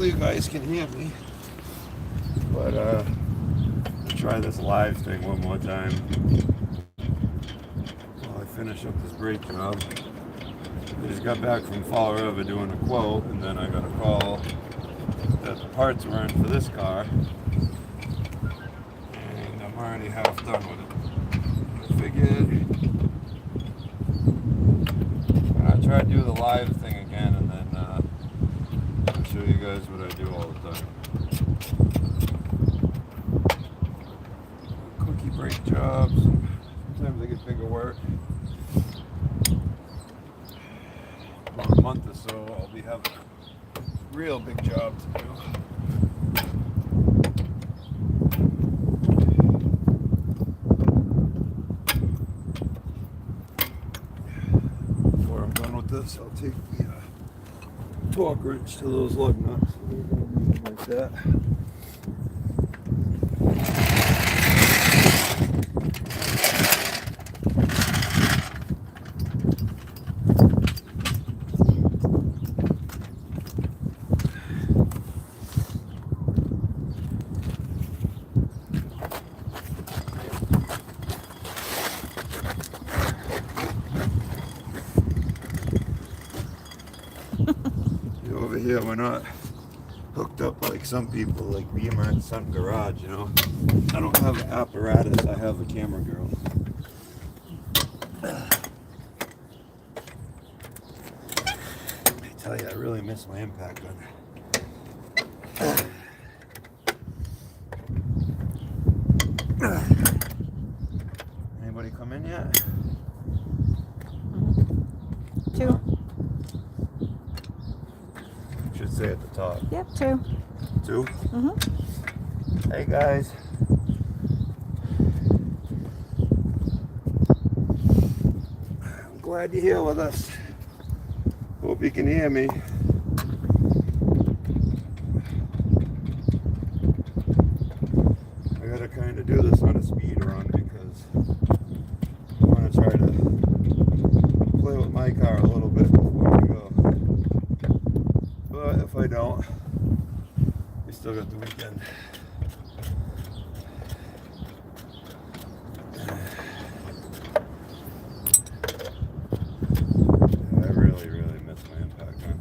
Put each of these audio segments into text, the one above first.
hopefully you guys can hear me. But I'll try this live thing one more time while I finish up this brake job. I just got back from Fall River doing a quote, and then I got a call that the parts weren't for this car, and I'm already half done with it. I figured I'll try to do the live thing again, and then I'll show you guys what I do all the time. Quickie brake jobs. Sometimes I get bigger work. About a month or so, I'll be having a real big job to do. Before I'm done with this, I'll take the torque wrench to those lug nuts. Like that. Over here, we're not hooked up like some people, like Beamer and Sun Garage, you know. I don't have an apparatus, I have a camera girl. I tell you, I really miss my impact gun. Anybody come in yet? Two. Should say at the top. Yep, two. Two? Mm-hmm. Hey guys. I'm glad you're here with us. Hope you can hear me. I gotta kind of do this on a speed run because I want to try to play with my car a little bit before we go. But if I don't, we still got the weekend. I really, really miss my impact gun.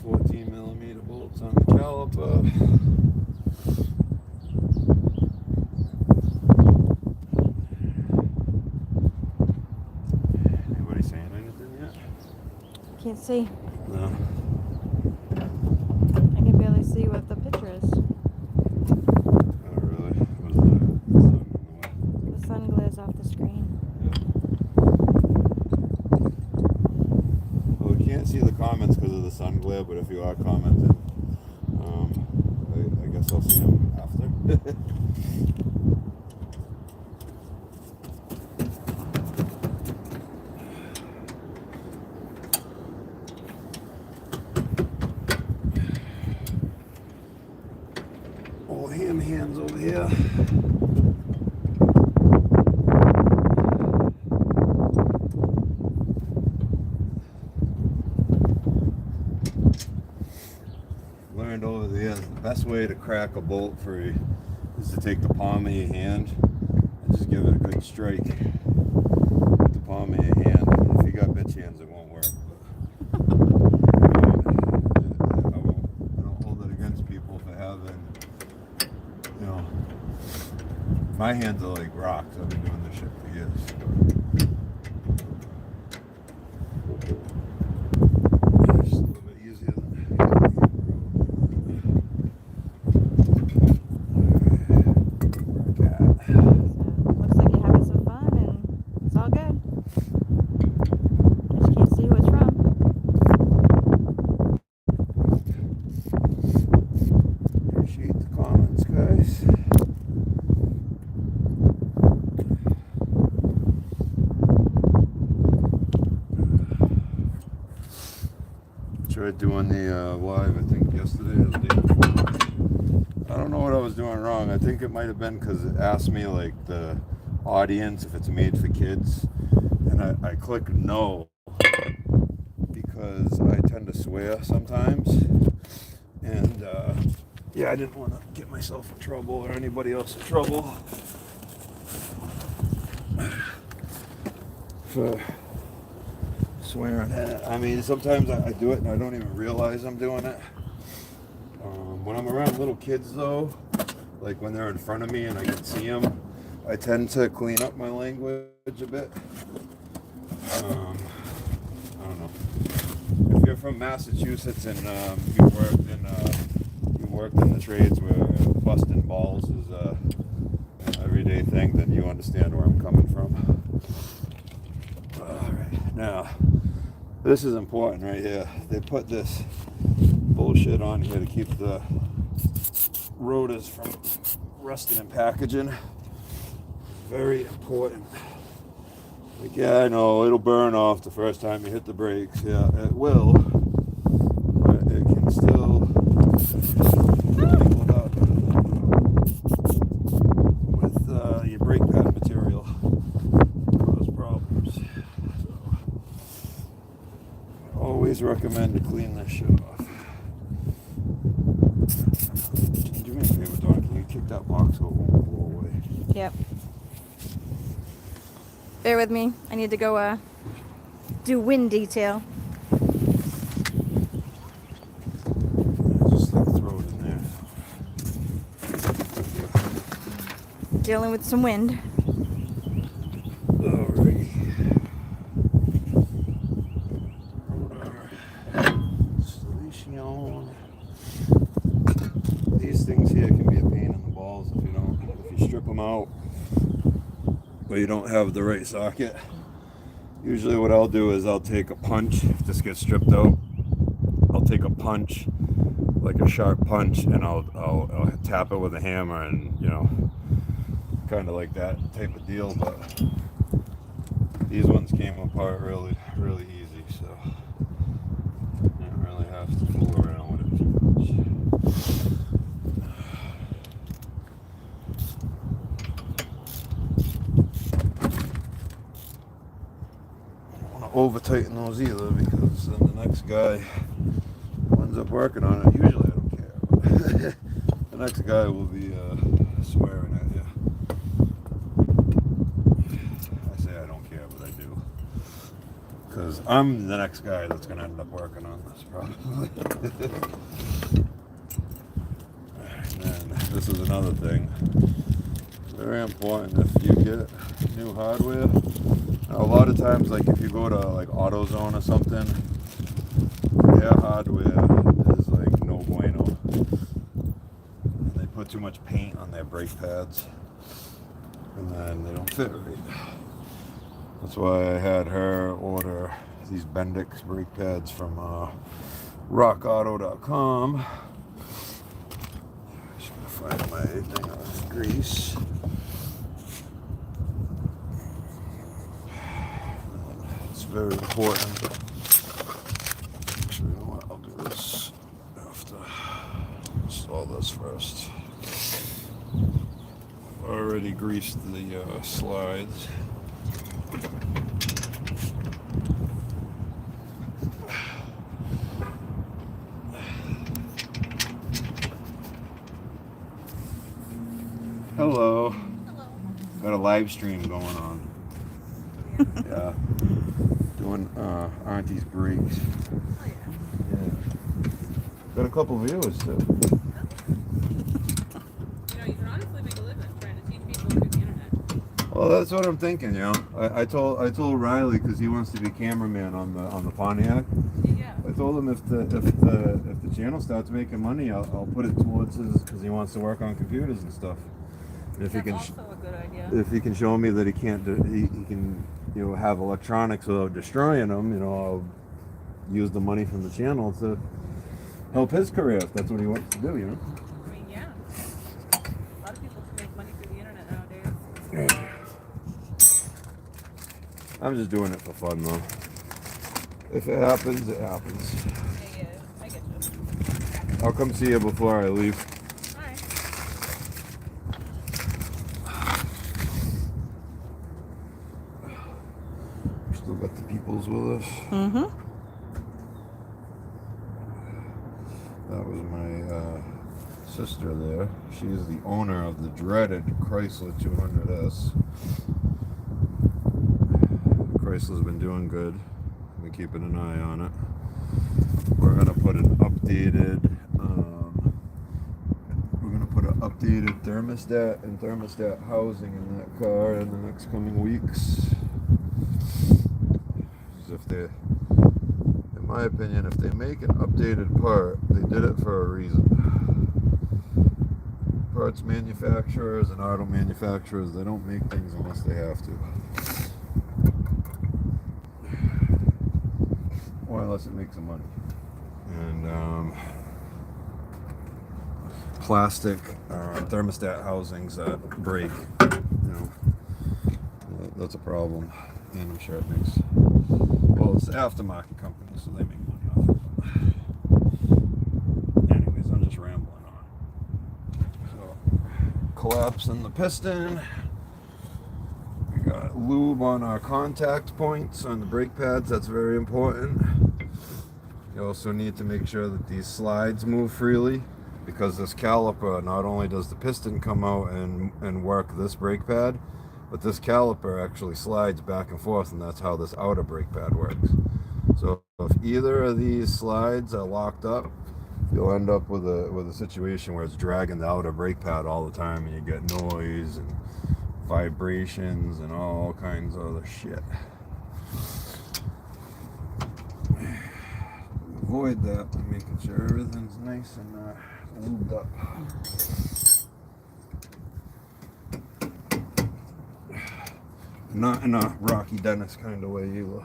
14mm bolts on the caliper. Anybody saying anything yet? Can't see. No. I can barely see what the picture is. Oh, really? Was the sun in the way? The sun glares off the screen. Well, we can't see the comments because of the sun glare, but if you are commenting, I guess I'll see them after. Old hands over here. Learned over the years, the best way to crack a bolt for you is to take the palm of your hand and just give it a good strike with the palm of your hand. If you got bitch hands, it won't work. I don't hold it against people for having, you know, my hands are like rocks. I've been doing this shit for years. Just a little bit easier than Looks like you're having some fun and it's all good. Just can't see who it's from. started doing the live, I think yesterday or the day before. I don't know what I was doing wrong. I think it might have been because it asked me like the audience if it's made for kids, and I clicked no because I tend to swear sometimes, and yeah, I didn't want to get myself in trouble or anybody else in trouble for swearing. I mean, sometimes I do it and I don't even realize I'm doing it. When I'm around little kids, though, like when they're in front of me and I can see them, I tend to clean up my language a bit. I don't know. If you're from Massachusetts and you worked in the trades where busting balls is an everyday thing, then you understand where I'm coming from. All right, now this is important right here. They put this bullshit on here to keep the rotors from rusting in packaging. Very important. Like, yeah, I know it'll burn off the first time you hit the brakes. Yeah, it will, but it can still hold up with your brake pad material. Cause problems. So, I always recommend to clean this shit off. Can you do me a favor, Dawn? Can you kick that box so it won't blow away? Yep. Bear with me. I need to go do wind detail. Just like throw it in there. Dealing with some wind. Alrighty. Installation. These things here can be a pain in the balls if you strip them out, but you don't have the right socket. Usually what I'll do is I'll take a punch. If this gets stripped out, I'll take a punch, like a sharp punch, and I'll tap it with a hammer, and kind of like that type of deal. But these ones came apart really, really easy, so I didn't really have to fool around with it too much. Over tighten those either, because then the next guy who ends up working on it, usually I don't care, the next guy will be swearing at you. I say I don't care, but I do, because I'm the next guy that's going to end up working on this probably. And then this is another thing, very important. If you get new hardware, a lot of times, like if you go to like AutoZone or something, their hardware is like no bueno. And they put too much paint on their brake pads, and then they don't fit right. That's why I had her order these Bendix brake pads from rockauto.com. Just gonna find my thing of grease. Very important. Actually, you know what? I'll do this after. Install this first. I've already greased the slides. Hello. Hello. Got a live stream going on. Yeah. Doing Auntie's brakes. Oh, yeah. Yeah. Got a couple viewers too. You can honestly make a living trying to teach people through the internet. Well, that's what I'm thinking. I told Riley, because he wants to be cameraman on the Pontiac. Yeah. I told him if the channel starts making money, I'll put it towards his, because he wants to work on computers and stuff. And if That's he can, also a good idea. if he can show me that he can't do, he can have electronics without destroying them, I'll use the money from the channel to help his career if that's what he wants to do. I mean, yeah. A lot of people can make money through the internet nowadays. I'm just doing it for fun though. If it happens, it happens. Yeah. I'll come see you before I leave. Alright. Still got the peoples with us. Mm-hmm. That was my sister there. She is the owner of the dreaded Chrysler 200S. Chrysler's been doing good. Been keeping an eye on it. We're gonna put an updated thermostat and thermostat housing in that car in the next coming weeks. If they, in my opinion, if they make an updated part, they did it for a reason. Parts manufacturers and auto manufacturers, they don't make things unless they have to. Or unless it makes them money. And plastic thermostat housings that break, that's a problem. And I'm sure it makes, well, it's the aftermarket company, so they make money off of it. Anyways, I'm just rambling on. So, collapsing the piston. We got lube on our contact points on the brake pads. That's very important. You also need to make sure that these slides move freely, because this caliper, not only does the piston come out and work this brake pad, but this caliper actually slides back and forth, and that's how this outer brake pad works. So if either of these slides are locked up, you'll end up with a situation where it's dragging the outer brake pad all the time, and you get noise and vibrations and all kinds of other shit. Avoid that by making sure everything's nice and lubed up. Not in a Rocky Dennis kind of way either.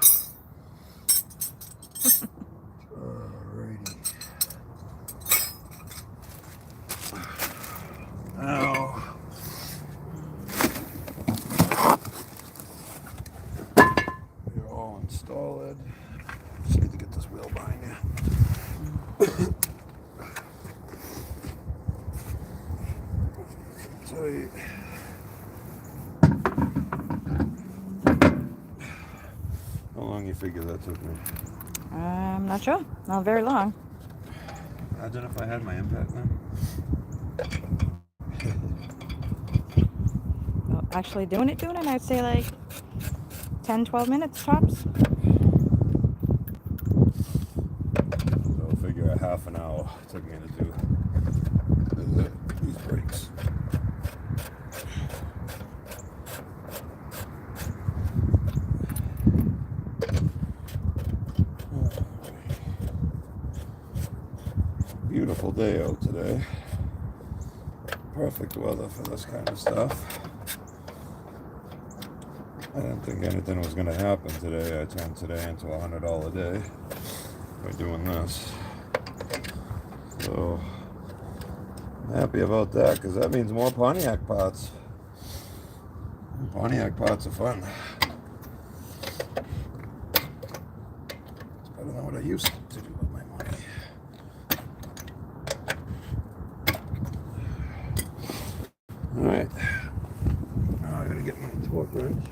Alrighty. Now, you're all installed. Just need to get this wheel behind you. Tight. How long you figure that took me? I'm not sure. Not very long. Imagine if I had my impact then. Well, actually doing it, I'd say like 10, 12 minutes tops. So figure a half an hour it took me to do these brakes. Beautiful day out today. Perfect weather for this kind of stuff. I didn't think anything was going to happen today. I turned today into a $100 day by doing this. So I'm happy about that, because that means more Pontiac pots. Pontiac pots are fun. It's better than what I used to do with my money. Alright. Now I gotta get my torque wrench.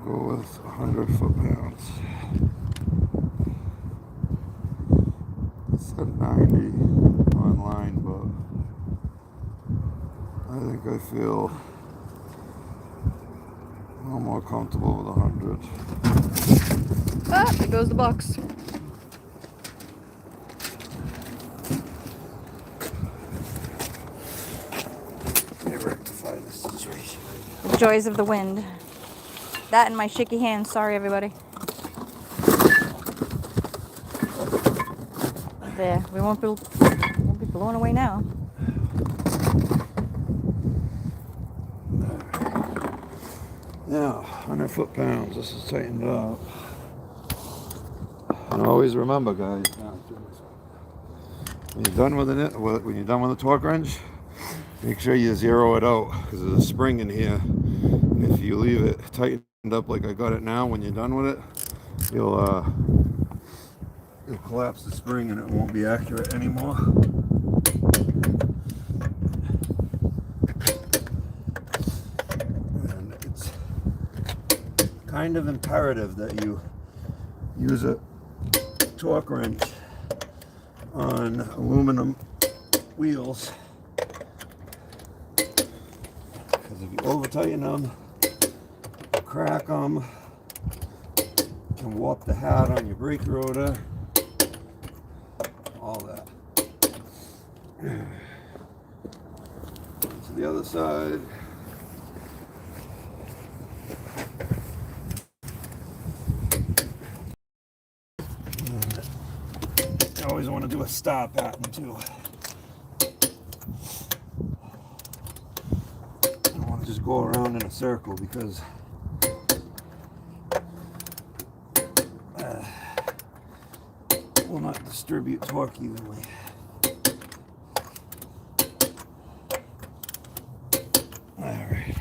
Go with 100 foot-pounds. It said 90 online, but I think I feel a little more comfortable with 100. Ah, there goes the box. Let me rectify this situation. The joys of the wind. That and my shaky hands. Sorry, everybody. There. We won't be blown away now. Now, 100 foot-pounds. This is tightened up. And always remember, guys, when you're done with the torque wrench, make sure you zero it out because there's a spring in here. And if you leave it tightened up like I got it now, when you're done with it, you'll collapse the spring and it won't be accurate anymore. And it's kind of imperative that you use a torque wrench on aluminum wheels, because if you over tighten them, crack them, and warp the head on your brake rotor, all that. To the other side. I always want to do a star pattern too. I don't want to just go around in a circle because will not distribute torque evenly. Alright.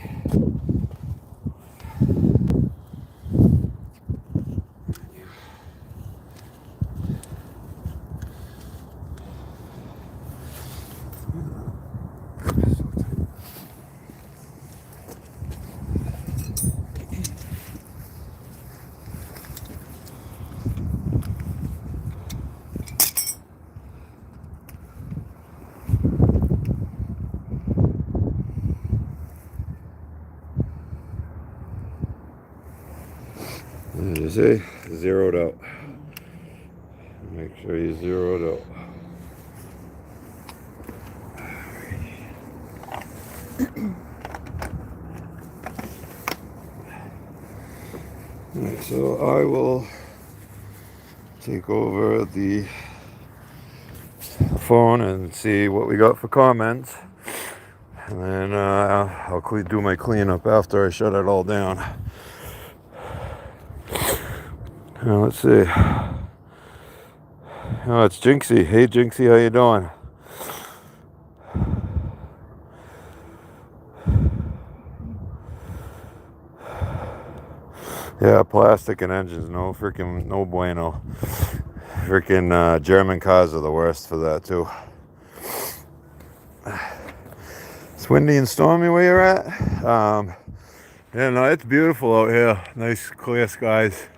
As you say, zeroed out. Make sure you zeroed out. Alright, so I will take over the phone and see what we got for comments. And then I'll do my cleanup after I shut it all down. Now let's see. Oh, it's Jinxie. Hey Jinxie, how you doing? Yeah, plastic and engines, no bueno. Freaking German cars are the worst for that too. It's windy and stormy where you're at. Yeah, no, it's beautiful out here. Nice clear skies.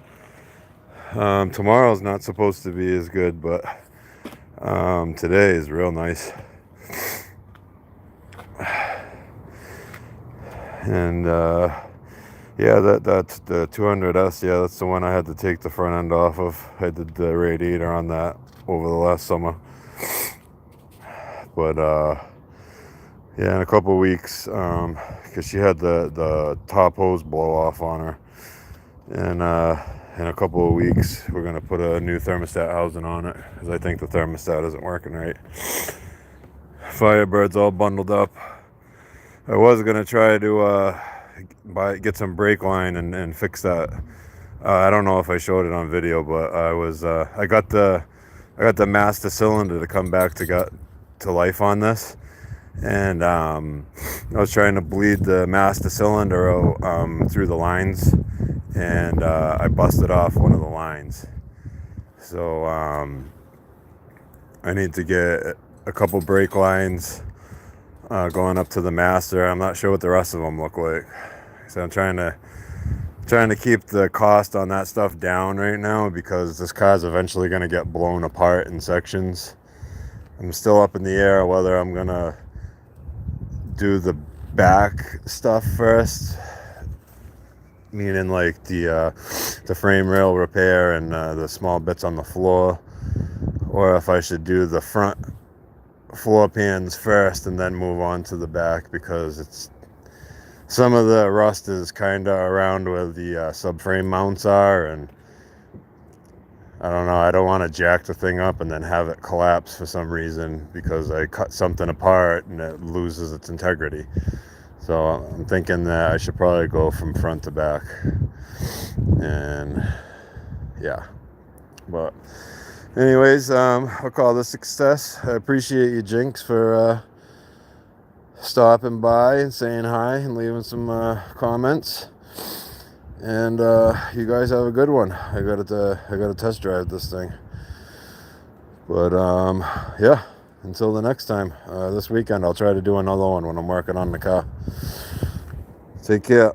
Tomorrow's not supposed to be as good, but today is real nice. And yeah, that's the 200S. Yeah, that's the one I had to take the front end off of. I did the radiator on that over the last summer. But yeah, in a couple of weeks, because she had the top hose blow off on her, and in a couple of weeks we're gonna put a new thermostat housing on it because I think the thermostat isn't working right. Firebird's all bundled up. I was gonna try to get some brake line and fix that. I don't know if I showed it on video, but I got the master cylinder to come back to life on this, and I was trying to bleed the master cylinder out through the lines, and I busted off one of the lines. So I need to get a couple brake lines going up to the master. I'm not sure what the rest of them look like, so I'm trying to keep the cost on that stuff down right now because this car's eventually going to get blown apart in sections. I'm still up in the air whether I'm going to do the back stuff first, meaning like the frame rail repair and the small bits on the floor, or if I should do the front floor pans first and then move on to the back, because some of the rust is kind of around where the subframe mounts are, and I don't know. I don't want to jack the thing up and then have it collapse for some reason because I cut something apart and it loses its integrity. So I'm thinking that I should probably go from front to back. And yeah. But anyways, I'll call this a success. I appreciate you, Jinx, for stopping by and saying hi and leaving some comments. And you guys have a good one. I got to test drive this thing. But yeah, until the next time. This weekend I'll try to do another one when I'm working on the car. Take care.